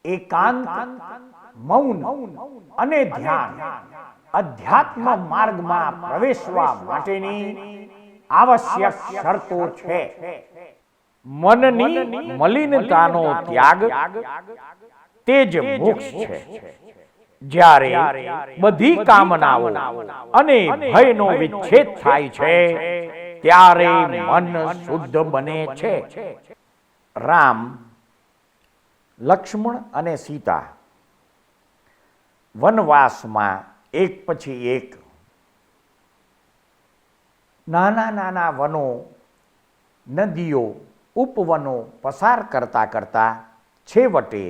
એકાંત, મૌન અને ધ્યાન અધ્યાત્મ માર્ગમાં પ્રવેશવા માટેની આવશ્યક શરતો છે. મનની મલિનતાનો ત્યાગ તે જ મોક્ષ છે. જ્યારે બધી કામનાઓ અને ભયનો વિચ્છેદ થાય છે ત્યારે મન શુદ્ધ બને છે. રામ, લક્ષ્મણ અને સીતા વનવાસમાં એક પછી એક નાના નાના વનો, નદીઓ, ઉપવનો પસાર કરતા કરતા છેવટે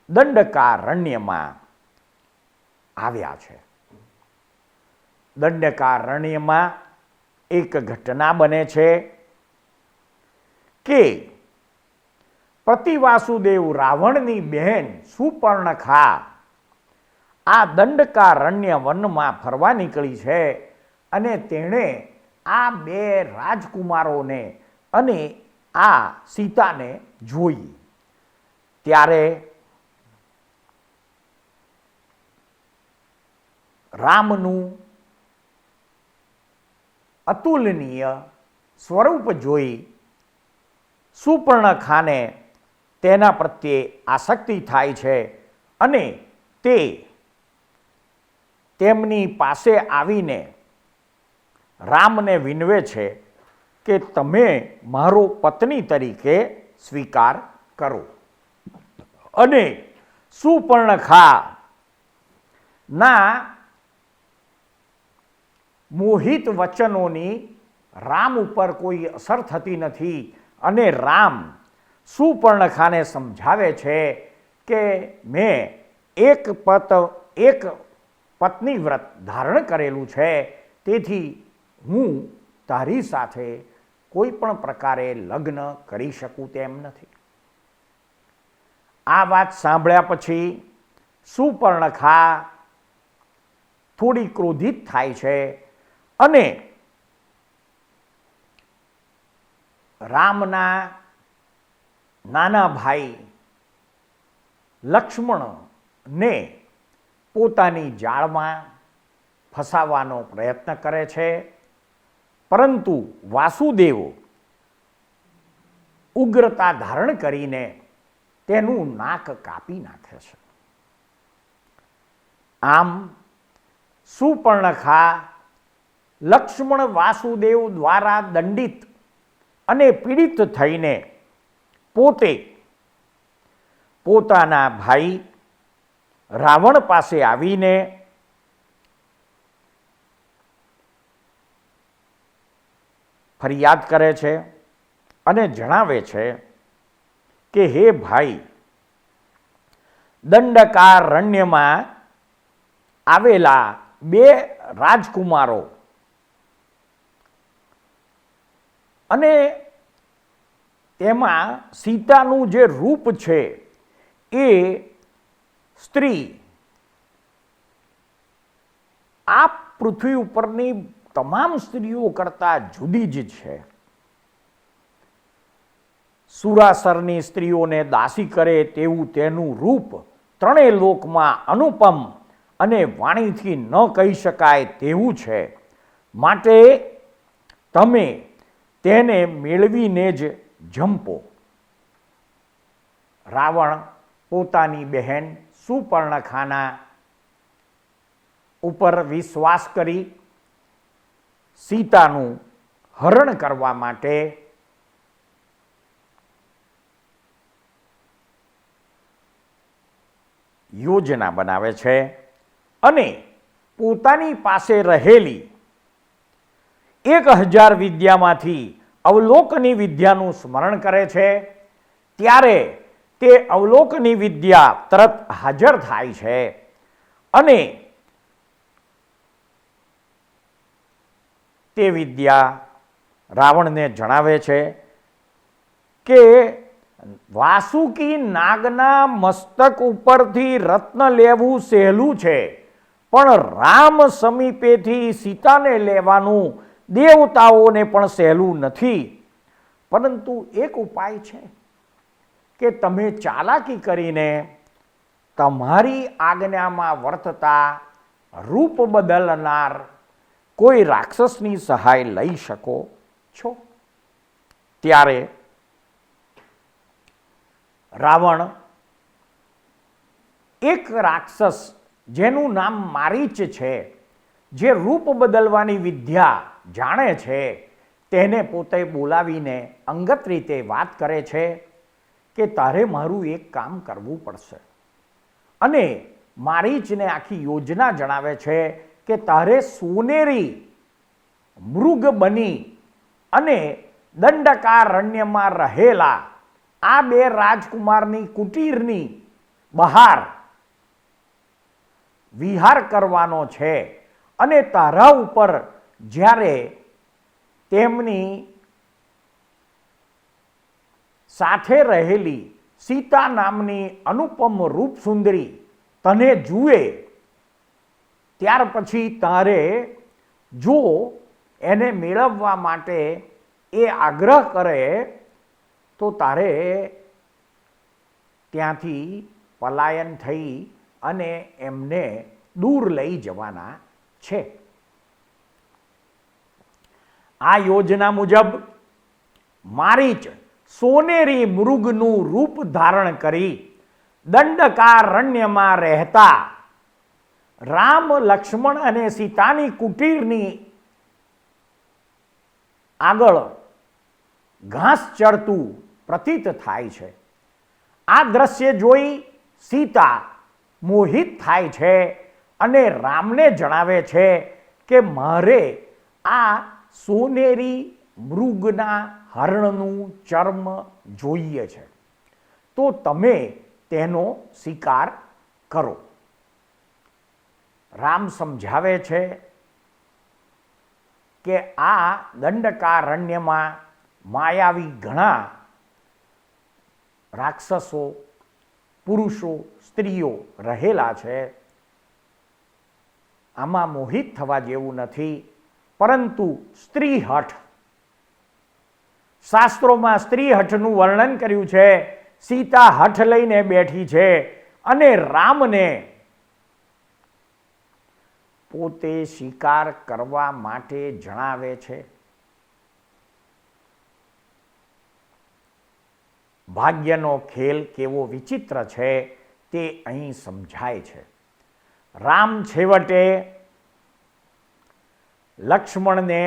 દંડકારણ્યમાં આવ્યા છે. દંડકારણ્યમાં એક ઘટના બને છે કે પ્રતિવાસુદેવ રાવણની બહેન સુપર્ણખા આ દંડકારણ્ય વનમાં ફરવા નીકળી છે અને તેણે આ બે રાજકુમારોને અને આ સીતાને જોઈ. ત્યારે રામનું અતુલનીય સ્વરૂપ જોઈ સુપર્ણખાને તેના પ્રત્યે આસક્તિ થાય છે અને તે તેમની પાસે આવીને રામને વિનવે છે કે તમે મારો પત્ની તરીકે સ્વીકાર કરો. અને સુપર્ણખા ના મોહિત વચનોની રામ ઉપર કોઈ અસર થતી નથી અને રામ સુપર્ણખાને સમજાવે છે કે મેં એક પત્ની વ્રત ધારણ કરેલું છે, તેથી હું તારી સાથે કોઈ પણ પ્રકારે લગ્ન કરી શકું તેમ નથી. આ વાત સાંભળ્યા પછી સુપર્ણખા થોડી ક્રોધિત થાય છે અને રામના નાના ભાઈ લક્ષ્મણને પોતાની જાળમાં ફસાવવાનો પ્રયત્ન કરે છે, પરંતુ વાસુદેવ ઉગ્રતા ધારણ કરીને તેનું નાક કાપી નાખે છે. આમ સુપર્ણખા લક્ષ્મણ વાસુદેવ દ્વારા દંડિત અને પીડિત થઈને પોતે પોતાના ભાઈ રાવણ પાસે આવીને ફરિયાદ કરે છે અને જણાવે છે કે હે ભાઈ, દંડકારણ્યમાં આવેલા બે રાજકુમારો અને તેમાં સીતાનું જે રૂપ છે એ સ્ત્રી આ પૃથ્વી ઉપરની તમામ સ્ત્રીઓ કરતાં જુદી જ છે. સુરાસરની સ્ત્રીઓને દાસી કરે તેવું તેનું રૂપ ત્રણેય લોકમાં અનુપમ અને વાણીથી ન કહી શકાય તેવું છે. માટે તમે તેને મેળવીને જ જંપો. રાવણ પોતાની બહેન સુપર્ણખાના ઉપર વિશ્વાસ કરી સીતાનું હરણ કરવા માટે યોજના બનાવે છે અને પોતાની પાસે રહેલી 1000 વિદ્યામાંથી અવલોકની વિદ્યાનું સ્મરણ કરે છે. ત્યારે તે અવલોકની વિદ્યા તરત હાજર થાય છે અને તે વિદ્યા રાવણને જણાવે છે કે વાસુકી નાગના મસ્તક ઉપરથી રત્ન લેવું સહેલું છે, પણ રામ સમીપેથી સીતાને લેવાનું દેવતાઓને પણ સહેલું નથી. પરંતુ એક ઉપાય છે કે તમે ચાલાકી કરીને તમારી આજ્ઞામાં વર્તતા રૂપ બદલનાર કોઈ રાક્ષસની સહાય લઈ શકો છો. ત્યારે રાવણ એક રાક્ષસ જેનું નામ મારીચ છે, જે રૂપ બદલવાની વિદ્યા જાણે છે, તેને પોતે બોલાવીને અંગત રીતે વાત કરે છે કે તારે મારું એક કામ કરવું પડશે. અને મારીચને આખી યોજના જણાવે છે કે તારે સોનેરી મૃગ બની અને દંડકારણ્યમાં રહેલા આ બે રાજકુમારની કુટીરની બહાર વિહાર કરવાનો છે અને તારા ઉપર જ્યારે તેમની સાથે રહેલી સીતા નામની અનુપમ રૂપ સુંદરી તને જુએ ત્યાર પછી તારે જો એને મેળવવા માટે એ આગ્રહ કરે તો તારે ત્યાંથી પલાયન થઈ અને એમને દૂર લઈ જવાના છે. આ યોજના મુજબ મારીચ સોનેરી મૃગનું રૂપ ધારણ કરી દંડકારણ્યમાં રહેતા રામ, લક્ષ્મણ અને સીતાની કુટીરની આગળ ઘાસ ચરતું પ્રતીત થાય છે. આ દ્રશ્ય જોઈ સીતા મોહિત થાય છે અને રામને જણાવે છે કે મારે આ સોનેરી મૃગના હરણનું ચર્મ જોઈએ છે, તો તમે તેનો શિકાર કરો. રામ સમજાવે છે કે આ દંડકારણ્યમાં માયાવી ઘણા રાક્ષસો, પુરુષો, સ્ત્રીઓ રહેલા છે. આમાં મોહિત થવા જેવું નથી, પરંતુ સ્ત્રી હઠ, શાસ્ત્રોમાં સ્ત્રી હઠનું વર્ણન કર્યું છે. સીતા હઠ લઈને બેઠી છે અને રામને પોતે શિકાર કરવા માટે જણાવે છે. ભાગ્યનો ખેલ કેવો વિચિત્ર છે તે અહીં સમજાય છે. રામ છેવટે લક્ષ્મણને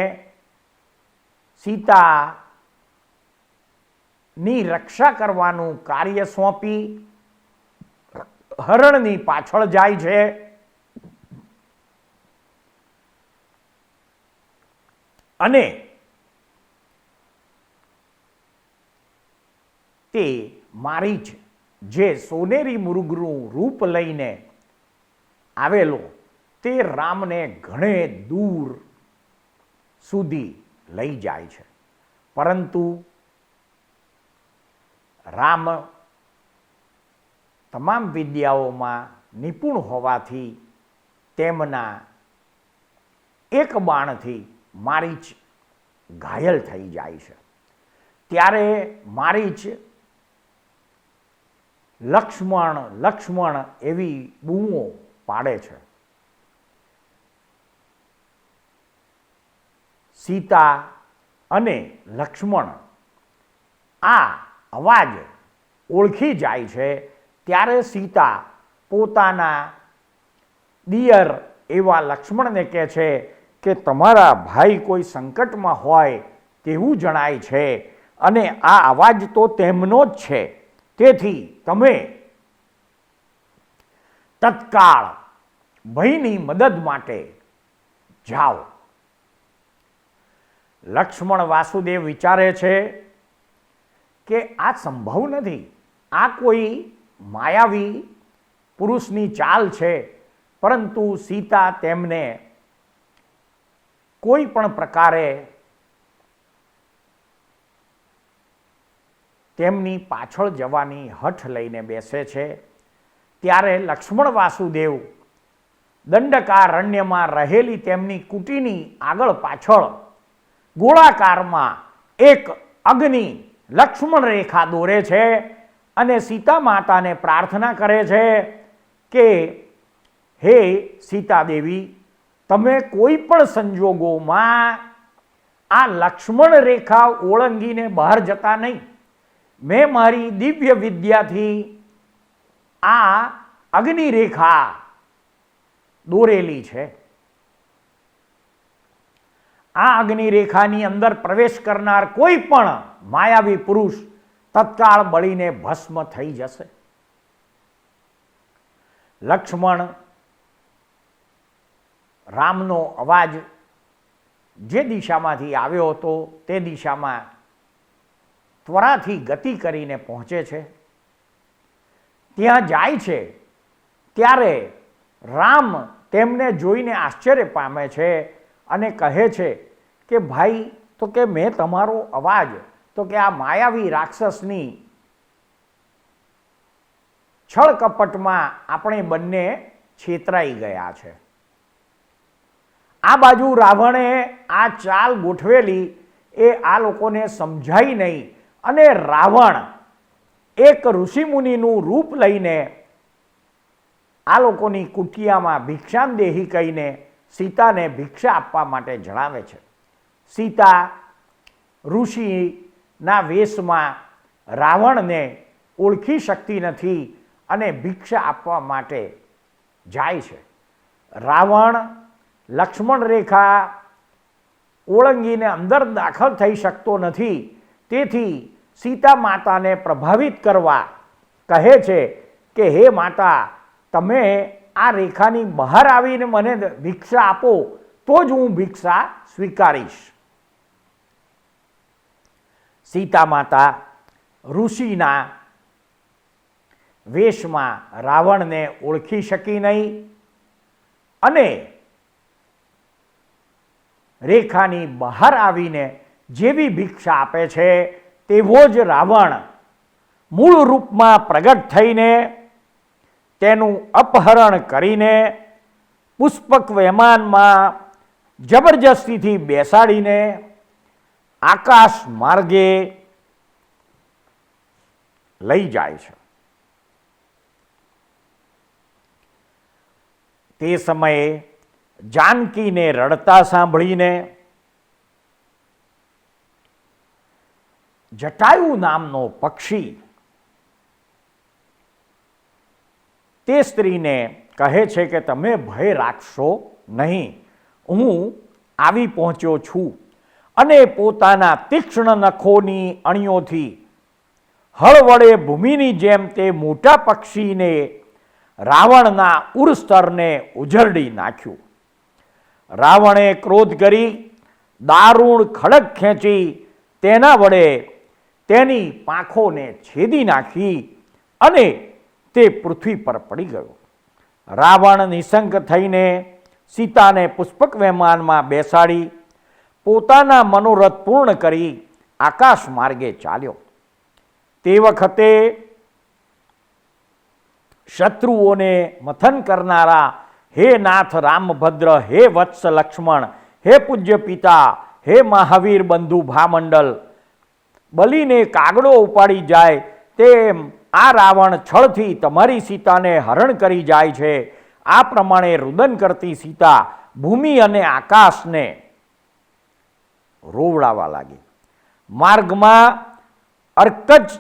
સીતાની રક્ષા કરવાનું કાર્ય સોંપી હરણની પાછળ જાય છે અને તે મારીચ જે સોનેરી મૃગનું રૂપ લઈને આવેલો તે રામને ઘણે દૂર સુધી લઈ જાય છે, પરંતુ રામ તમામ વિદ્યાઓમાં નિપુણ હોવાથી તેમના એક બાણથી મારીચ ઘાયલ થઈ જાય છે. ત્યારે મારીચ લક્ષ્મણ લક્ષ્મણ એવી બૂમો પાડે છે. સીતા અને લક્ષ્મણ આ અવાજ ઓળખી જાય છે. ત્યારે સીતા પોતાના દિયર એવા લક્ષ્મણને કહે છે કે તમારા ભાઈ કોઈ સંકટમાં હોય તેવું જણાય છે અને આ અવાજ તો તેમનો જ છે, તેથી તમે તત્કાળ ભાઈની મદદ માટે જાઓ. લક્ષ્મણ વાસુદેવ વિચારે છે કે આ સંભવ નથી, આ કોઈ માયાવી પુરુષની ચાલ છે, પરંતુ સીતા તેમને કોઈ પણ પ્રકારે તેમની પાછળ જવાની હઠ લઈને બેસે છે. ત્યારે લક્ષ્મણ વાસુદેવ દંડકારણ્યમાં રહેલી તેમની કુટીની આગળ પાછળ ગોળાકારમાં એક અગ્નિ લક્ષ્મણ રેખા દોરે છે અને સીતા માતાને પ્રાર્થના કરે છે કે હે સીતા દેવી, તમે કોઈ પણ સંજોગોમાં આ લક્ષ્મણ રેખા ઓળંગીને બહાર જતા નહીં. મેં મારી દિવ્ય વિદ્યાથી આ અગ્નિ રેખા દોરેલી છે. આ અગ્નિ રેખાની અંદર પ્રવેશ કરનાર કોઈ પણ માયાવી પુરુષ તત્કાળ બળીને ભસ્મ થઈ જશે. લક્ષ્મણ રામનો અવાજ જે દિશામાંથી આવ્યો હતો તે દિશામાં ત્વરાથી ગતિ કરીને પહોંચે છે. ત્યાં જાય છે ત્યારે રામ તેમને જોઈને આશ્ચર્ય પામે છે અને કહે છે કે ભાઈ, તો કે મેં તમારો અવાજ તો કે આ માયાવી રાક્ષસની છળ કપટમાં આપણે બંને છેતરાઈ ગયા છે. આ બાજુ રાવણે આ ચાલ ગોઠવેલી એ આ લોકોને સમજાઈ નહીં અને રાવણ એક ઋષિમુનિનું રૂપ લઈને આ લોકોની કુટિયામાં ભિક્ષામદેહી કહીને સીતાને ભિક્ષા આપવા માટે જણાવે છે. સીતા ઋષિના વેશમાં રાવણને ઓળખી શકતી નથી અને ભિક્ષા આપવા માટે જાય છે. રાવણ લક્ષ્મણ રેખા ઓળંગીને અંદર દાખલ થઈ શકતો નથી, તેથી સીતા માતાને પ્રભાવિત કરવા કહે છે કે હે માતા, તમે આ રેખાની બહાર આવીને મને ભિક્ષા આપો તો જ હું ભિક્ષા સ્વીકારીશ. સીતા માતા ઋષિના વેશમાં રાવણને ઓળખી શકી નહીં અને રેખાની બહાર આવીને જેવી ભિક્ષા આપે છે તેવો જ રાવણ મૂળ રૂપમાં પ્રગટ થઈને તેનું અપહરણ કરીને પુષ્પક વિમાનમાં જબરજસ્તીથી બેસાડીને આકાશ માર્ગે લઈ જાય છે. તે સમયે જાનકીને રડતા સાંભળીને જટાયુ નામનો પક્ષી તે સ્ત્રીને કહે છે કે તમે ભય રાખશો નહીં, હું આવી પહોંચ્યો છું અને પોતાના તીક્ષ્ણ નખોની અણીઓથી હળ વડે ભૂમિની જેમ તે મોટા પક્ષીને રાવણના ઉરસ્તરને ઉજરડી નાખ્યું. રાવણે ક્રોધ કરી દારૂણ ખડગ ખેંચી તેના વડે તેની પાંખોને છેદી નાખી અને તે પૃથ્વી પર પડી ગયો. રાવણ નિશંક થઈને સીતાને પુષ્પક વિમાનમાં બેસાડી પોતાના મનોરથ પૂર્ણ કરી આકાશ માર્ગે ચાલ્યો. તે વખતે શત્રુઓને મથન કરનારા હે નાથ રામભદ્ર, હે વત્સ લક્ષ્મણ, હે પૂજ્ય પિતા, હે મહાવીર બંધુ ભામંડલ, બલીને કાગડો ઉપાડી જાય તેમ આ રાવણ છળથી તમારી સીતાને હરણ કરી જાય છે. આ પ્રમાણે રુદન કરતી સીતા ભૂમિ અને આકાશને રોવડાવવા લાગી. માર્ગમાં અર્કજ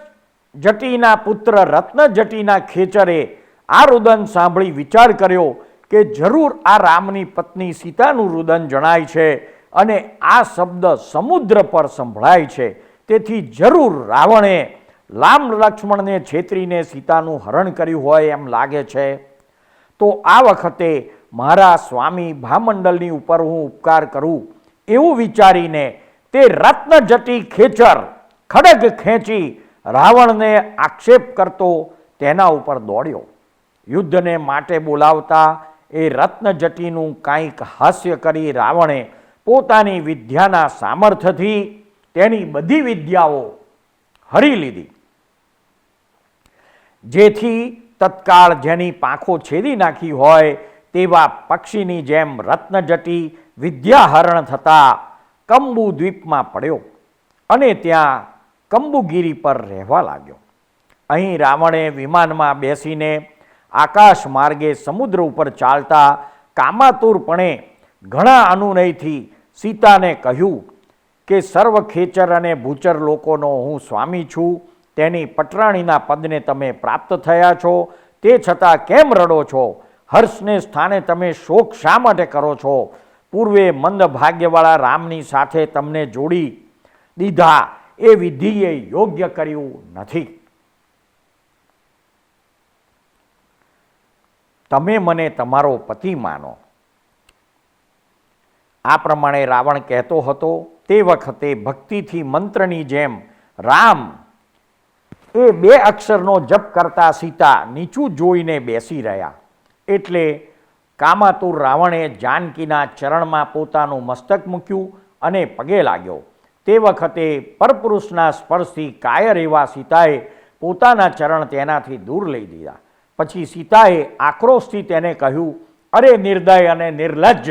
જટીના પુત્ર રત્ન જટીના ખેચરે આ રુદન સાંભળી વિચાર કર્યો કે જરૂર આ રામની પત્ની સીતાનું રુદન જણાય છે અને આ શબ્દ સમુદ્ર પર સંભળાય છે, તેથી જરૂર રાવણે રામ લક્ષ્મણને છેતરીને સીતાનું હરણ કર્યું હોય એમ લાગે છે. તો આ વખતે મારા સ્વામી ભામંડલની ઉપર હું ઉપકાર કરું એવું વિચારીને તે રત્નજટી ખેચર ખડગ ખેંચી રાવણને આક્ષેપ કરતો તેના ઉપર દોડ્યો. યુદ્ધને માટે બોલાવતા એ રત્નજટીનું કાંઈક હાસ્ય કરી રાવણે પોતાની વિદ્યાના સામર્થ્યથી તેની બધી વિદ્યાઓ હરી લીધી, જેથી તત્કાળ જેની પાંખો છેદી નાખી હોય તેવા પક્ષીની જેમ રત્નજટી વિદ્યાહરણ થતા કંબુ દ્વીપમાં પડ્યો અને ત્યાં કંબુગીરી પર રહેવા લાગ્યો. અહીં રાવણે વિમાનમાં બેસીને આકાશ માર્ગે સમુદ્ર ઉપર ચાલતા કામાતુરપણે ઘણા અનુનયથી સીતાને કહ્યું કે સર્વ ખેચર અને ભૂચર લોકોનો હું સ્વામી છું. તેની પટરાણીના પદને તમે પ્રાપ્ત થયા છો, તે છતાં કેમ રડો છો? હર્ષને સ્થાને તમે શોક શા માટે કરો છો? પૂર્વે મંદ ભાગ્યવાળા રામની સાથે તમને જોડી દીધા એ વિધિએ યોગ્ય કર્યું નથી. તમે મને તમારો પતિ માનો. આ પ્રમાણે રાવણ કહેતો હતો. તે વખતે ભક્તિથી મંત્રની જેમ રામ એ 2 અક્ષરનો જપ કરતા સીતા નીચું જોઈને બેસી રહ્યા. એટલે કામાતુર રાવણે જાનકીના ચરણમાં પોતાનું મસ્તક મૂક્યું અને પગે લાગ્યો. તે વખતે પરપુરુષના સ્પર્શથી કાયર એવા સીતાએ પોતાના ચરણ તેનાથી દૂર લઈ દીધા. પછી સીતાએ આક્રોશથી તેને કહ્યું, અરે નિર્દય અને નિર્લજ્જ,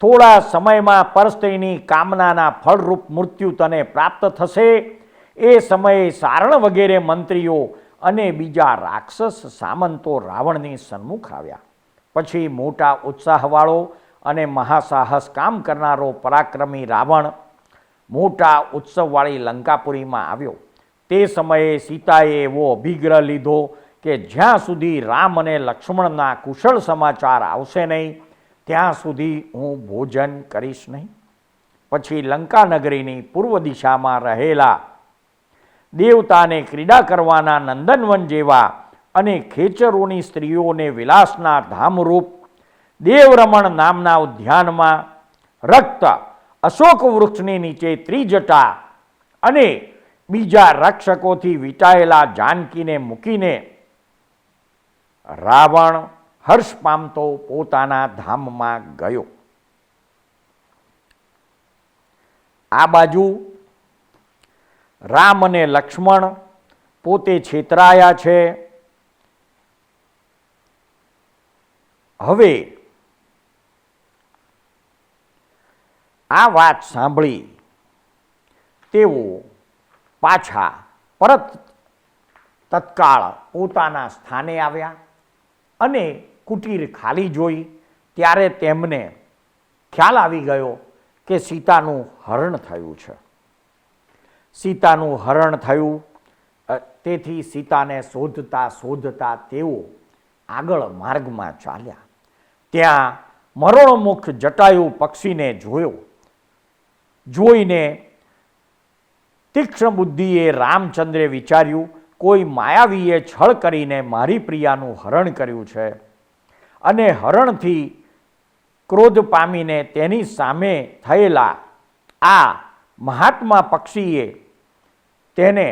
થોડા સમયમાં પરસ્ત્રીની કામનાના ફળરૂપ મૃત્યુ તને પ્રાપ્ત થશે. એ સમયે સારણ વગેરે મંત્રીઓ અને બીજા રાક્ષસ સામંતો રાવણની સન્મુખ આવ્યા. પછી મોટા ઉત્સાહવાળો અને મહાસાહસ કામ કરનારો પરાક્રમી રાવણ મોટા ઉત્સવવાળી લંકાપુરીમાં આવ્યો. તે સમયે સીતાએ એવો અભિગ્રહ લીધો કે જ્યાં સુધી રામ અને લક્ષ્મણના કુશળ સમાચાર આવશે નહીં ત્યાં સુધી હું ભોજન કરીશ નહીં. પછી લંકા નગરીની પૂર્વ દિશામાં રહેલા દેવતાને ક્રીડા કરવાના નંદનવન જેવા અને ખેચરોની સ્ત્રીઓને વિલાસના ધામરૂપ દેવરમણ નામના ઉદ્યાનમાં રક્ત અશોક વૃક્ષની નીચે ત્રિજટા અને બીજા રક્ષકોથી વીંટાયેલા જાનકીને મૂકીને રાવણ હર્ષ પામતો પોતાના ધામમાં ગયો. આ બાજુ રામ અને લક્ષ્મણ પોતે છેતરાયા છે. હવે આ વાત સાંભળી તેઓ પાછા પરત તત્કાળ પોતાના સ્થાને આવ્યા અને કુટીર ખાલી જોઈ ત્યારે તેમને ખ્યાલ આવી ગયો કે સીતાનું હરણ થયું છે. સીતાનું હરણ થયું તેથી સીતાને શોધતા શોધતા તેઓ આગળ માર્ગમાં ચાલ્યા. ત્યાં મરણોન્મુખ જટાયુ પક્ષીને જોયો. જોઈને તીક્ષ્ણ બુદ્ધિએ રામચંદ્રે વિચાર્યું, કોઈ માયાવીએ છળ કરીને મારી પ્રિયાનું હરણ કર્યું છે અને હરણથી ક્રોધ પામીને તેની સામે થયેલા આ મહાત્મા પક્ષીએ તેને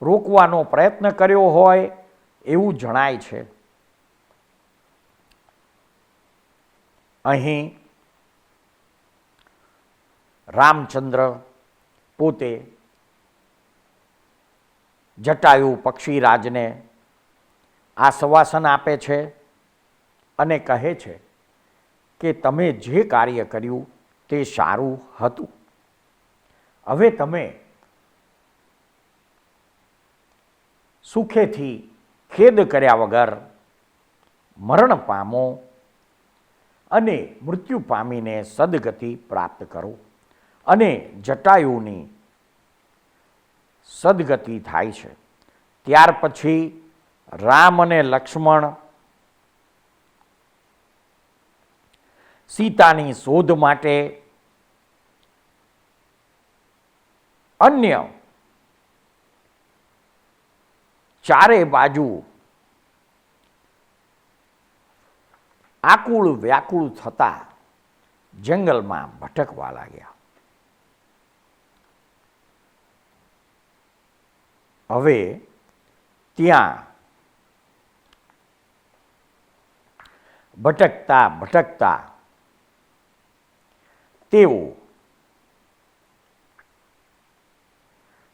રોકવાનો પ્રયત્ન કર્યો હોય એવું જણાય છે. અહીં રામચંદ્ર પોતે જટાયુ પક્ષીરાજને આશ્વાસન આપે છે અને કહે છે કે તમે જે કાર્ય કર્યું તે સારું હતું. હવે તમે સુખેથી ખેદ કર્યા વગર મરણ પામો અને મૃત્યુ પામીને સદગતિ પ્રાપ્ત કરો. અને જટાયુની સદગતિ થાય છે. ત્યાર પછી રામ અને લક્ષ્મણ સીતાની શોધ માટે અન્ય ચારે બાજુ આકુળ વ્યાકુળ થતા જંગલમાં ભટકવા લાગ્યા. હવે ત્યાં ભટકતા ભટકતા તેઓ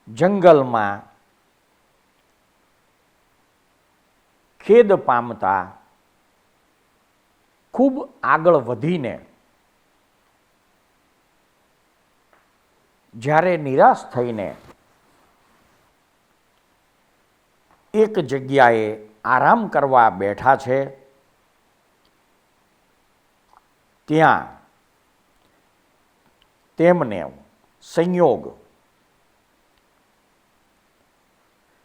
જંગલમાં ખેદ પામતા ખૂબ આગળ વધીને જ્યારે નિરાશ થઈને એક જગ્યાએ આરામ કરવા બેઠા છે, ત્યાં તેમને સંયોગ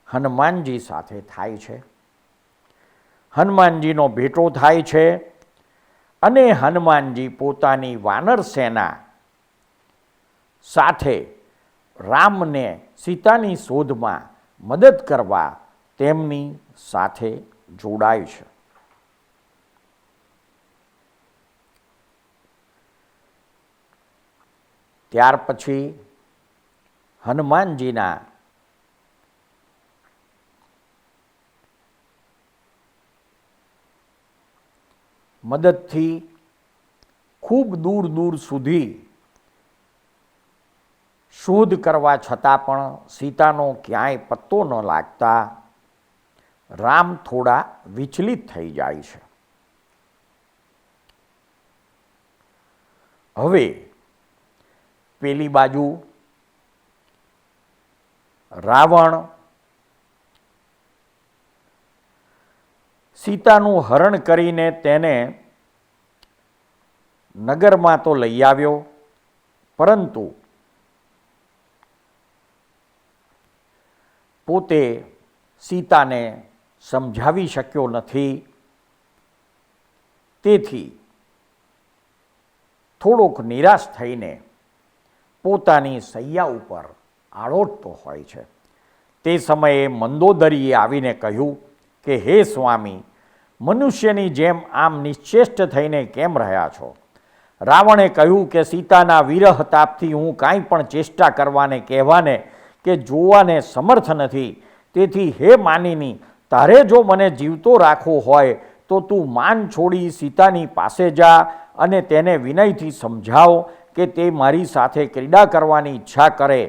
હનુમાનજી સાથે થાય છે. હનુમાનજીનો ભેટો થાય છે અને હનુમાનજી પોતાની વાનર સેના સાથે રામને સીતાની શોધમાં મદદ કરવા તેમની સાથે જોડાય છે. ત્યાર પછી હનુમાનજીના મદદથી ખૂબ દૂર દૂર સુધી શોધ કરવા છતાં પણ સીતાનો ક્યાંય પત્તો ન લાગતા રામ થોડા વિચલિત થઈ જાય છે. હવે પેલી બાજુ રાવણ સીતાનું હરણ કરીને તેને નગરમાં તો લઈ આવ્યો, પરંતુ પોતે સીતાને સમજાવી શક્યો નથી. તેથી થોડોક નિરાશ થઈને પોતાની સૈયા ઉપર આળોટતો હોય છે. તે સમયે મંદોદરીએ આવીને કહ્યું કે હે સ્વામી, મનુષ્યની જેમ આમ નિશ્ચેષ્ટ થઈને કેમ રહ્યા છો? રાવણે કહ્યું કે સીતાના વિરહ તાપથી હું કાંઈ પણ ચેષ્ટા કરવાને, કહેવાને કે જોવાને સમર્થ નથી. તેથી હે માનિની, તારે જો મને જીવતો રાખવો હોય તો તું માન છોડી સીતાની પાસે જા અને તેને વિનયથી સમજાવ કે તે મારી સાથે ક્રીડા કરવાની ઈચ્છા કરે.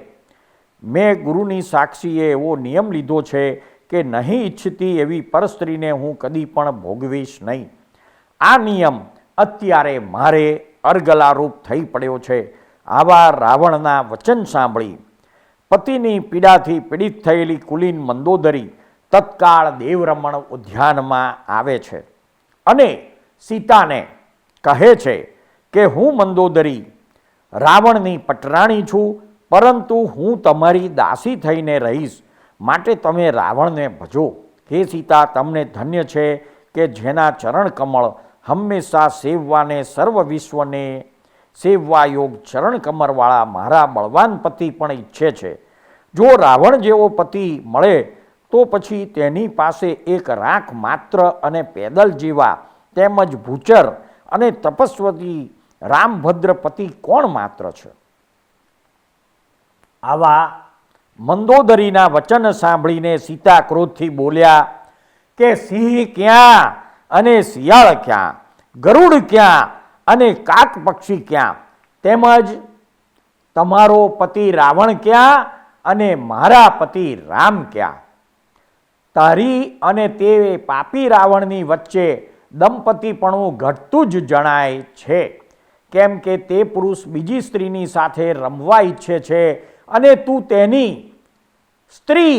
મેં ગુરુની સાક્ષીએ એવો નિયમ લીધો છે કે નહીં ઈચ્છતી એવી પરસ્ત્રીને હું કદી પણ ભોગવીશ નહીં. આ નિયમ અત્યારે મારે અર્ગલારૂપ થઈ પડ્યો છે. આવા રાવણના વચન સાંભળી પતિની પીડાથી પીડિત થયેલી કુલીન મંદોદરી તત્કાળ દેવરમણ ઉદ્યાનમાં આવે છે અને સીતાને કહે છે કે હું મંદોદરી રાવણની પટરાણી છું, પરંતુ હું તમારી દાસી થઈને રહીશ, માટે તમે રાવણને ભજો. હે સીતા, તમને ધન્ય છે કે જેના ચરણ કમળ હંમેશા સેવવાને સર્વ વિશ્વને સેવવા યોગ ચરણ કમરવાળા મારા બળવાન પતિ પણ ઈચ્છે છે. જો રાવણ જેવો પતિ મળે તો પછી તેની પાસે એક રાખ માત્ર અને પેદલ જેવા તેમજ ભૂચર અને તપસ્વી રામભદ્ર પતિ કોણ માત્ર છે. આવા મંદોદરીના વચન સાંભળીને સીતા ક્રોધથી બોલ્યા કે સિંહ ક્યાં અને શિયાળ ક્યાં, ગરુડ ક્યાં અને કાક પક્ષી ક્યાં, તેમજ તમારો પતિ રાવણ ક્યાં અને મારા પતિ રામ ક્યાં. તારી અને તે પાપી રાવણની વચ્ચે દંપતીપણું ઘટતું જ જણાય છે, કેમ કે તે પુરુષ બીજી સ્ત્રીની સાથે રમવા ઈચ્છે છે અને તું તેની સ્ત્રી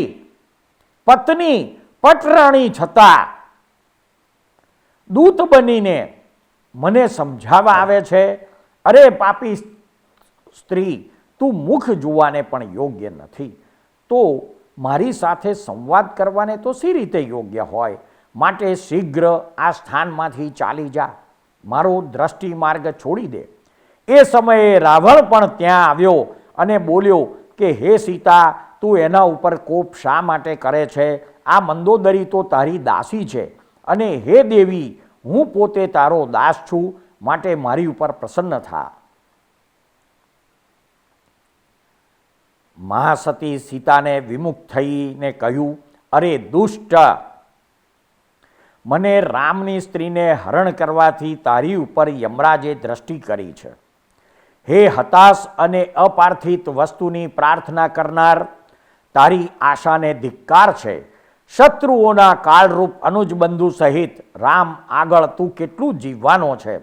પત્ની પટરાણી છતાં દૂત બનીને મને સમજાવવા આવે છે. અરે પાપી સ્ત્રી, તું મુખ જોવાને પણ યોગ્ય નથી, તો મારી સાથે સંવાદ કરવાને તો સી રીતે યોગ્ય હોય. માટે શીઘ્ર આ સ્થાનમાંથી ચાલી જા, મારો દ્રષ્ટિ માર્ગ છોડી દે. એ સમયે રાવણ પણ ત્યાં આવ્યો અને બોલ્યો કે હે સીતા, તું એના ઉપર કોપ શા માટે કરે છે? આ મંદોદરી તો તારી દાસી છે અને હે દેવી, હું પોતે તારો દાસ છું, માટે મારી ઉપર પ્રસન્ન થા. મહાસતી સીતાને વિમુખ થઈને કહ્યું, અરે દુષ્ટ, મને રામની સ્ત્રીને હરણ કરવાથી તારી ઉપર યમરાજે દ્રષ્ટિ કરી છે. હે હતાશ અને અપાર્થિત વસ્તુની પ્રાર્થના કરનાર, તારી આશાને ધિક્કાર છે. શત્રુઓના કાળરૂપ અનુજબંધુ સહિત રામ આગળ તું કેટલું જીવવાનો છે.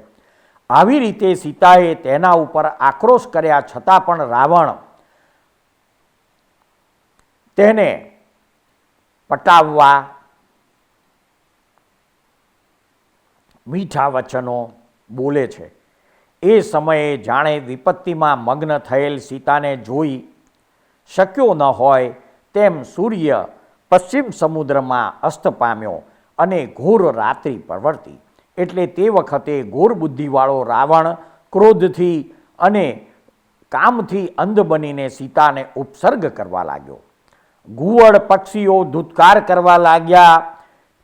આવી રીતે સીતાએ તેના ઉપર આક્રોશ કર્યા છતાં પણ રાવણ તેને પટાવવા મીઠા વચનો બોલે છે. એ સમયે જાણે વિપત્તિમાં મગ્ન થયેલ સીતાને જોઈ શક્યો ન હોય તેમ સૂર્ય પશ્ચિમ સમુદ્રમાં અસ્ત પામ્યો અને ઘોર રાત્રિ પરવર્તી. એટલે તે વખતે ઘોર બુદ્ધિવાળો રાવણ ક્રોધથી અને કામથી અંધ બનીને સીતાને ઉપસર્ગ કરવા લાગ્યો. ઘુવડ પક્ષીઓ ધૂતકાર કરવા લાગ્યા,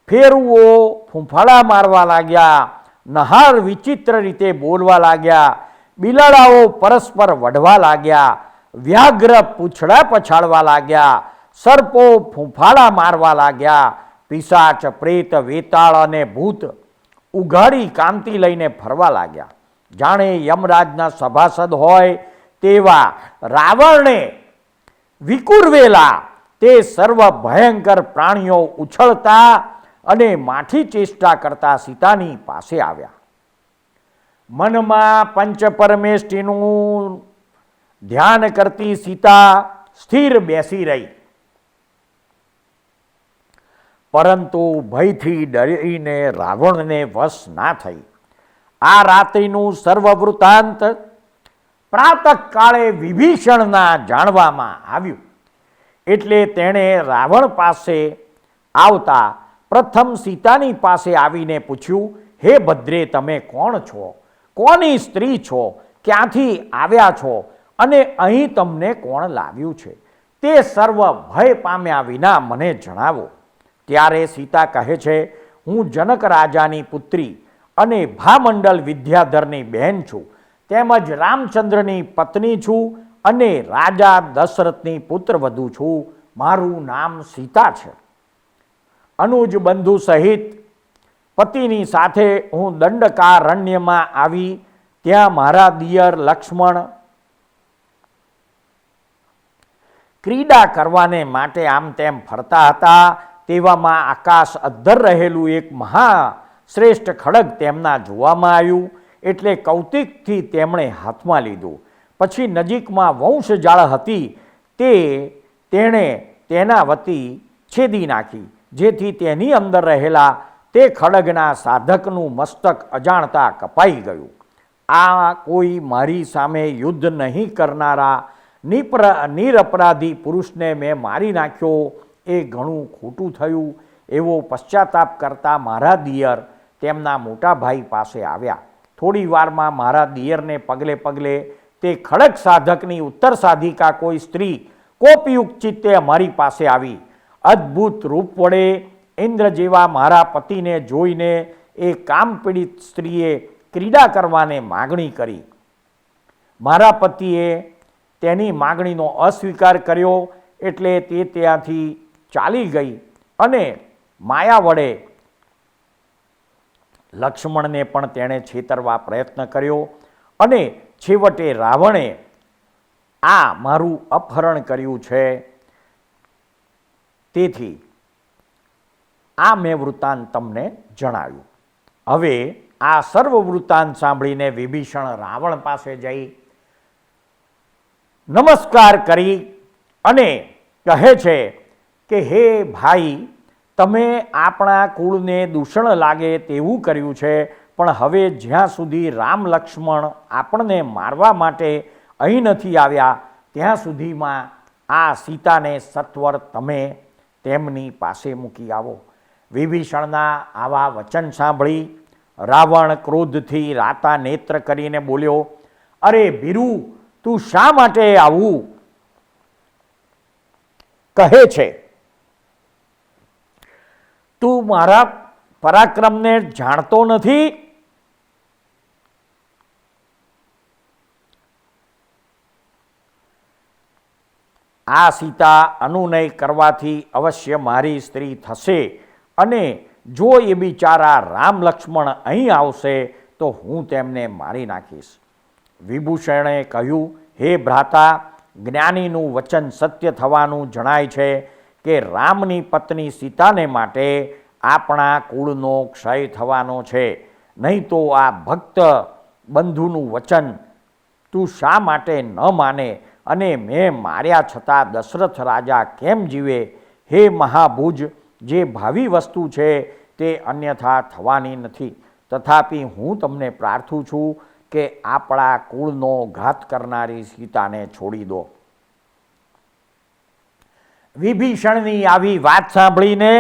ફેરુઓ ફૂંફાડા મારવા લાગ્યા, નહાર વિચિત્ર રીતે બોલવા લાગ્યા, બિલાડાઓ પરસ્પર વઢવા લાગ્યા, વ્યાઘ્ર પૂંછડા પછાડવા લાગ્યા, સર્પો ફૂંફાડા મારવા લાગ્યા, પિશાચ પ્રેત વેતાળ અને ભૂત ઉઘાડી કાંતિ લઈને ફરવા લાગ્યા. જાણે યમરાજના સભાસદ હોય તેવા રાવણને વિકુરવેલા તે સર્વ ભયંકર પ્રાણીઓ ઉછળતા અને માઠી ચેષ્ટા કરતા સીતાની પાસે આવ્યા. મનમાં પંચપરમેષ્ઠીનું ધ્યાન કરતી સીતા સ્થિર બેસી રહી, પરંતુ ભયથી ડરીને રાવણને વશ ના થઈ. આ રાત્રિનું સર્વ વૃત્તાંત પ્રાતઃકાળે વિભીષણના જાણવામાં આવ્યું. એટલે તેણે રાવણ પાસે આવતા પ્રથમ સીતાની પાસે આવીને પૂછ્યું, હે ભદ્રે, તમે કોણ છો? કોની સ્ત્રી છો? ક્યાંથી આવ્યા છો? અને અહીં તમને કોણ લાવ્યું છે? તે સર્વ ભય પામ્યા વિના મને જણાવો. ત્યારે સીતા કહે છે, હું જનક રાજાની પુત્રી અને ભામંડલ વિદ્યાધરની બહેન છું, તેમજ રામચંદ્રની પત્ની છું અને રાજા દશરથની પુત્રવધુ છું. મારું નામ સીતા છે. અનુજ બંધુ સહિત પતિની સાથે હું દંડકારણ્યમાં આવી. ત્યાં મારા દિયર લક્ષ્મણ ક્રીડા કરવાને માટે આમ તેમ ફરતા હતા. તેવામાં આકાશ અધ્ધર રહેલું એક મહાશ્રેષ્ઠ ખડગ તેમના જોવામાં આવ્યું. એટલે કૌતિકથી તેમણે હાથમાં લીધું. પછી નજીકમાં વંશજાળ હતી તેણે તેના વતી છેદી નાખી, જેથી તેની અંદર રહેલા તે ખડગના સાધકનું મસ્તક અજાણતા કપાઈ ગયું. આ કોઈ મારી સામે યુદ્ધ નહીં કરનારા નિરપરાધી પુરુષને મેં મારી નાખ્યો, એ ઘણું ખોટું થયું. એવો પશ્ચાતાપ કરતા મારા દિયર તેમના મોટા ભાઈ પાસે આવ્યા. થોડી વારમાં મારા દિયરને પગલે પગલે તે ખડક સાધકની ઉત્તર સાધિકા કોઈ સ્ત્રી કોપયુક્ત ચિત્તે અમારી પાસે આવી. અદ્ભુત રૂપ વડે ઇન્દ્ર જેવા મારા પતિને જોઈને એ કામ પીડિત સ્ત્રીએ ક્રીડા કરવાને માગણી કરી. મારા પતિએ તેની માગણીનો અસ્વીકાર કર્યો એટલે તે ત્યાંથી ચાલી ગઈ અને માયા વડે લક્ષ્મણને પણ તેણે છેતરવા પ્રયત્ન કર્યો અને છેવટે રાવણે આ મારું અપહરણ કર્યું છે. તેથી આ મેં વૃત્તાંત તમને જણાવ્યું. હવે આ સર્વ વૃત્તાંત સાંભળીને વિભીષણ રાવણ પાસે જઈ નમસ્કાર કરી અને કહે છે કે હે ભાઈ, તમે આપણા કુળને દૂષણ લાગે તેવું કર્યું છે, પણ હવે જ્યાં સુધી રામ લક્ષ્મણ આપણને મારવા માટે અહીં નથી આવ્યા ત્યાં સુધીમાં આ સીતાને સત્વર તમે તેમની પાસે મૂકી આવો. વિભીષણના આવા વચન સાંભળી રાવણ ક્રોધથી રાતા નેત્ર કરીને બોલ્યો, અરે ભીરુ, તું શા માટે આવું કહે છે? તું મારા પરાક્રમને જાણતો નથી? આ સીતા અનુનય કરવાથી અવશ્ય મારી સ્ત્રી થશે અને જો એ બિચારા રામ લક્ષ્મણ અહીં આવશે તો હું તેમને મારી નાખીશ. વિભૂષણે કહ્યું, હે ભ્રાતા, જ્ઞાનીનું વચન સત્ય થવાનું જણાય છે કે રામની પત્ની સીતાને માટે આપણા કુળનો ક્ષય થવાનો છે. નહીં તો આ ભક્ત બંધુનું વચન તું શા માટે ન માને અને મેં માર્યા છતાં દશરથ રાજા કેમ જીવે? હે મહાભુજ, જે ભાવિ વસ્તુ છે તે અન્યથા થવાની નથી. તથાપિ હું તમને પ્રાર્થું છું કે આપણા કુળનો ઘાત કરનારી સીતાને છોડી દો. વિભીષણની આવી વાત સાંભળીને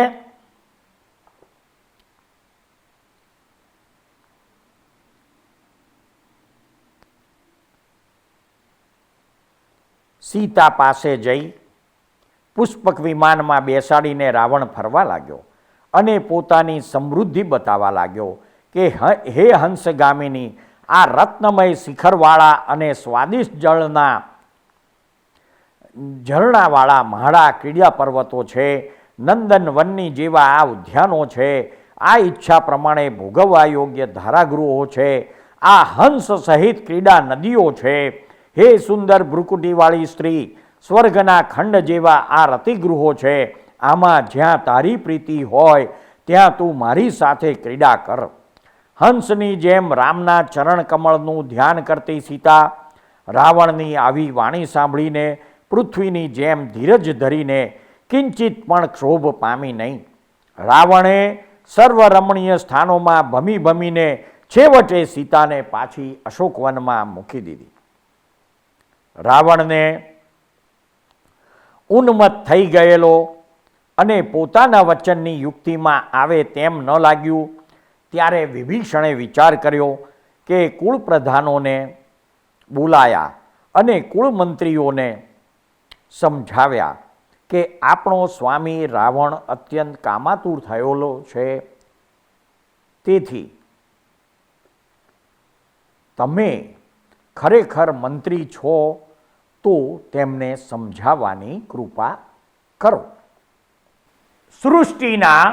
સીતા પાસે જઈ પુષ્પક વિમાનમાં બેસાડીને રાવણ ફરવા લાગ્યો અને પોતાની સમૃદ્ધિ બતાવવા લાગ્યો કે હે હંસગામિની, આ રત્નમય શિખરવાળા અને સ્વાદિષ્ટ ઝરણાવાળા મહાડા કીડિયા પર્વતો છે, નંદનવનની જેવા આ ઉદ્યાનો છે, આ ઈચ્છા પ્રમાણે ભોગવવા યોગ્ય ધારાગૃહો છે, આ હંસ સહિત ક્રીડા નદીઓ છે. હે સુંદર ભ્રુકુટીવાળી સ્ત્રી, સ્વર્ગના ખંડ જેવા આ રતિગૃહો છે. આમાં જ્યાં તારી પ્રીતિ હોય ત્યાં તું મારી સાથે ક્રીડા કર. હંસની જેમ રામના ચરણ કમળનું ધ્યાન કરતી સીતા રાવણની આવી વાણી સાંભળીને પૃથ્વીની જેમ ધીરજ ધરીને કિંચિત પણ ક્ષોભ પામી નહીં. રાવણે સર્વરમણીય સ્થાનોમાં ભમી ભમીને છેવટે સીતાને પાછી અશોકવનમાં મૂકી દીધી. રાવણને ઉન્મત્ત થઈ ગયેલો અને પોતાના વચનની યુક્તિમાં આવે તેમ ન લાગ્યું ત્યારે વિભીષણે વિચાર કર્યો કે કુળપ્રધાનોને બોલાયા અને કુળમંત્રીઓને સમજાવ્યા કે આપણો સ્વામી રાવણ અત્યંત કામાતુર થયેલો છે, તેથી તમે ખરેખર મંત્રી છો તો તેમને સમજાવવાની કૃપા કરો. સૃષ્ટિના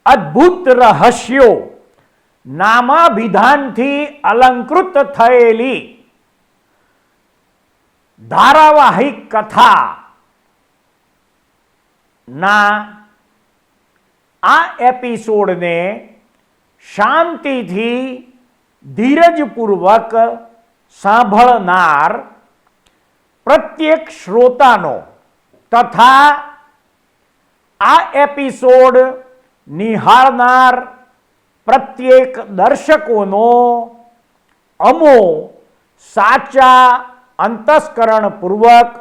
અદ્ભુત રહસ્યો નામાભિધાનથી અલંકૃત થયેલી ધારાવાહિક કથા ના આ એપિસોડને શાંતિથી ધીરજપૂર્વક સાંભળનાર પ્રત્યેક શ્રોતાનો તથા આ એપિસોડ નિહાળનાર પ્રત્યેક દર્શકોનો અમો સાચા અંતસ્કરણપૂર્વક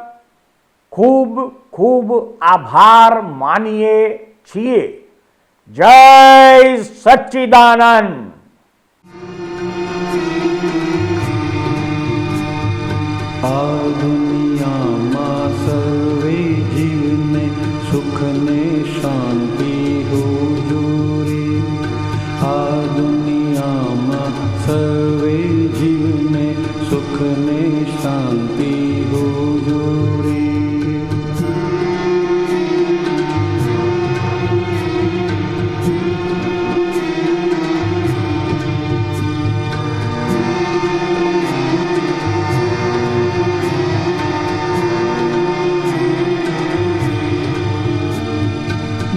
ખૂબ ખૂબ આભાર માનીએ છીએ. જય સચ્ચિદાનંદ. આ દુનિયામાં સર્વે જીવને સુખ ને શાંતિ હુજૂરી. આ દુનિયામાં સર્વે જીવને સુખ ને શાંતિ હુજૂરી.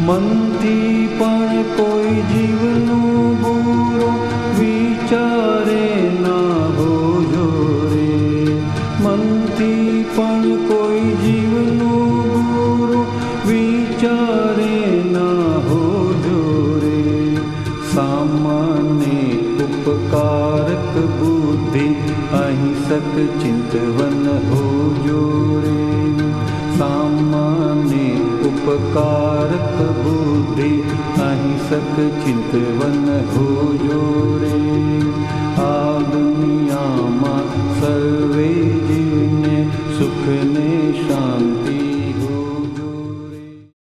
મનથી પણ કોઈ જીવનું બુરો વિચારે ના હોજો રે. મનથી પણ કોઈ જીવનું બુરો વિચારે ના હોજો રે. સામાન્ય ઉપકારક બુદ્ધિ અહિંસક ચિંતવન હોજો રે. સામાન્ય ઉપકારક બુદ્ધિ અહિંસક ચિંતવન હોજો રે.